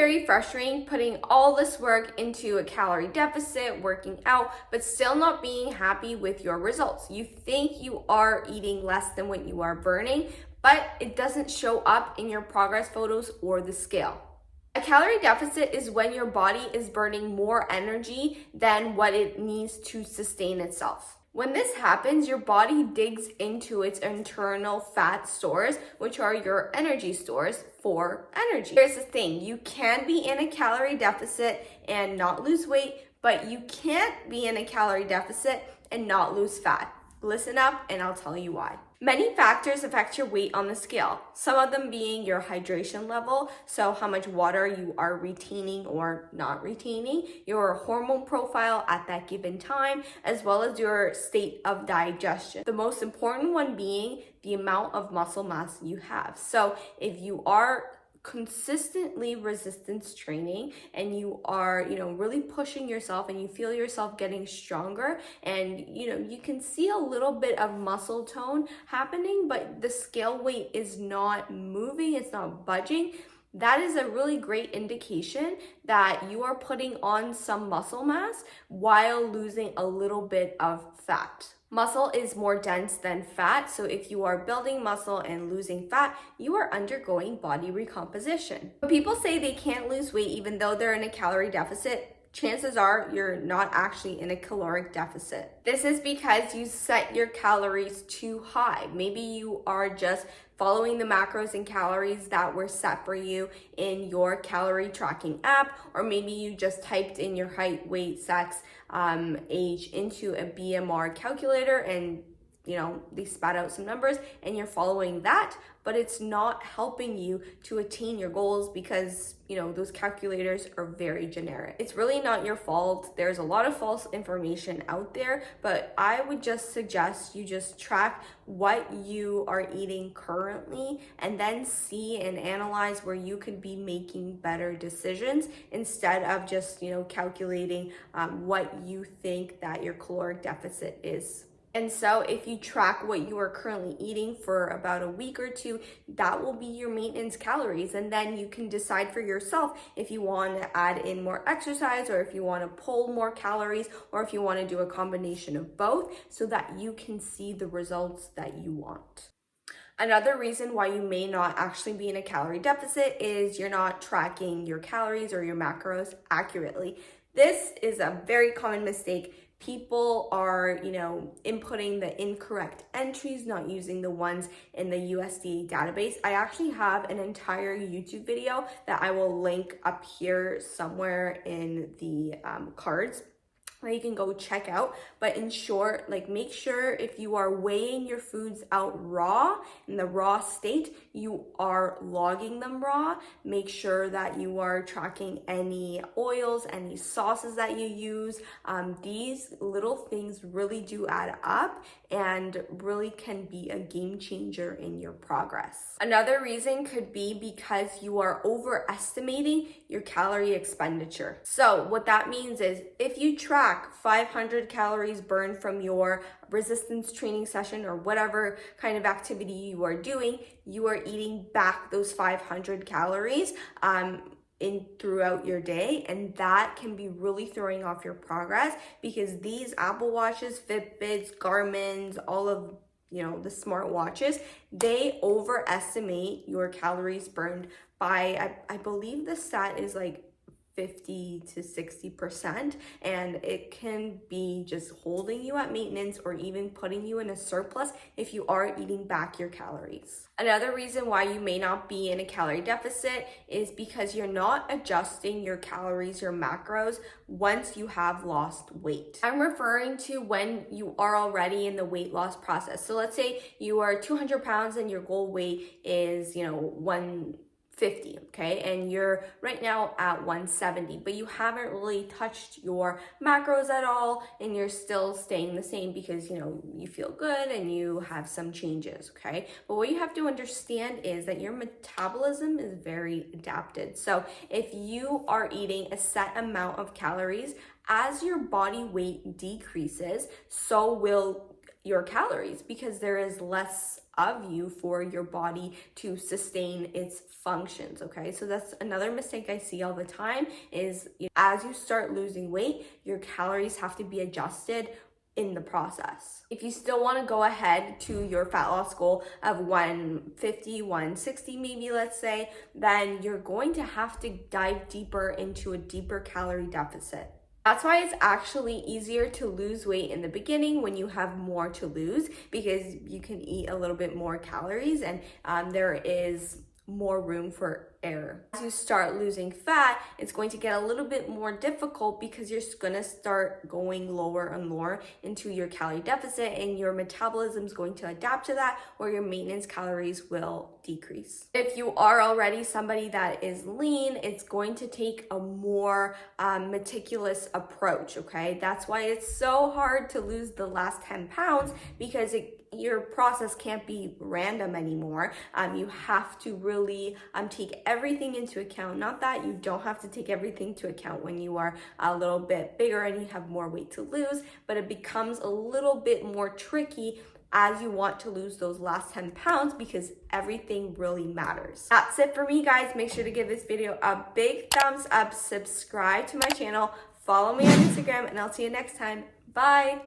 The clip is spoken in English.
very frustrating putting all this work into a calorie deficit, working out, but still not being happy with your results. You think you are eating less than what you are burning, but it doesn't show up in your progress photos or the scale. A calorie deficit is when your body is burning more energy than what it needs to sustain itself. When this happens, your body digs into its internal fat stores, which are your energy stores for energy. Here's the thing, you can be in a calorie deficit and not lose weight, but you can't be in a calorie deficit and not lose fat. Listen up and I'll tell you why. Many factors affect your weight on the scale, some of them being your hydration level, so how much water you are retaining or not retaining, your hormone profile at that given time, as well as your state of digestion. The most important one being the amount of muscle mass you have. So if you are consistently resistance training and you are really pushing yourself and you feel yourself getting stronger and you can see a little bit of muscle tone happening, but the scale weight is not moving, it's not budging, that is a really great indication that you are putting on some muscle mass while losing a little bit of fat. Muscle is more dense than fat, so if you are building muscle and losing fat, you are undergoing body recomposition. When people say they can't lose weight even though they're in a calorie deficit, chances are you're not actually in a caloric deficit. This is because you set your calories too high. Maybe you are just following the macros and calories that were set for you in your calorie tracking app, or maybe you just typed in your height, weight, sex, age into a BMR calculator and they spat out some numbers and you're following that, but it's not helping you to attain your goals because those calculators are very generic. It's really not your fault. There's a lot of false information out there, but I would just suggest you just track what you are eating currently and then see and analyze where you could be making better decisions instead of just calculating what you think that your caloric deficit is. And so if you track what you are currently eating for about a week or two, that will be your maintenance calories. And then you can decide for yourself if you want to add in more exercise or if you want to pull more calories or if you want to do a combination of both so that you can see the results that you want. Another reason why you may not actually be in a calorie deficit is you're not tracking your calories or your macros accurately. This is a very common mistake. People are, inputting the incorrect entries, not using the ones in the USDA database. I actually have an entire YouTube video that I will link up here somewhere in the cards that you can go check out. But in short, make sure if you are weighing your foods out raw, in the raw state, you are logging them raw. Make sure that you are tracking any oils, any sauces that you use. These little things really do add up and really can be a game changer in your progress. Another reason could be because you are overestimating your calorie expenditure. So what that means is if you track 500 calories burned from your resistance training session or whatever kind of activity you are doing, you are eating back those 500 calories throughout your day, and that can be really throwing off your progress because these Apple Watches, Fitbits, Garmin's, all of the smart watches, they overestimate your calories burned by I believe the stat is 50 to 60%, and it can be just holding you at maintenance or even putting you in a surplus if you are eating back your calories. Another reason why you may not be in a calorie deficit is because you're not adjusting your calories, your macros, once you have lost weight. I'm referring to when you are already in the weight loss process. So let's say you are 200 pounds and your goal weight is 150, okay, and you're right now at 170, but you haven't really touched your macros at all and you're still staying the same because you feel good and you have some changes, okay? But what you have to understand is that your metabolism is very adapted. So if you are eating a set amount of calories, as your body weight decreases, so will your calories because there is less of you for your body to sustain its functions. Okay, so that's another mistake I see all the time is as you start losing weight, your calories have to be adjusted in the process. If you still want to go ahead to your fat loss goal of 150, 160 maybe, let's say, then you're going to have to dive deeper into a deeper calorie deficit. That's why it's actually easier to lose weight in the beginning when you have more to lose, because you can eat a little bit more calories and there is more room for error. As you start losing fat, it's going to get a little bit more difficult because you're going to start going lower and lower into your calorie deficit, and your metabolism is going to adapt to that, or your maintenance calories will decrease. If you are already somebody that is lean, it's going to take a more meticulous approach, okay? That's why it's so hard to lose the last 10 pounds, because your process can't be random anymore. You have to really take everything into account. Not that you don't have to take everything into account when you are a little bit bigger and you have more weight to lose, but it becomes a little bit more tricky as you want to lose those last 10 pounds because everything really matters. That's it for me, guys. Make sure to give this video a big thumbs up, subscribe to my channel, follow me on Instagram, and I'll see you next time. Bye.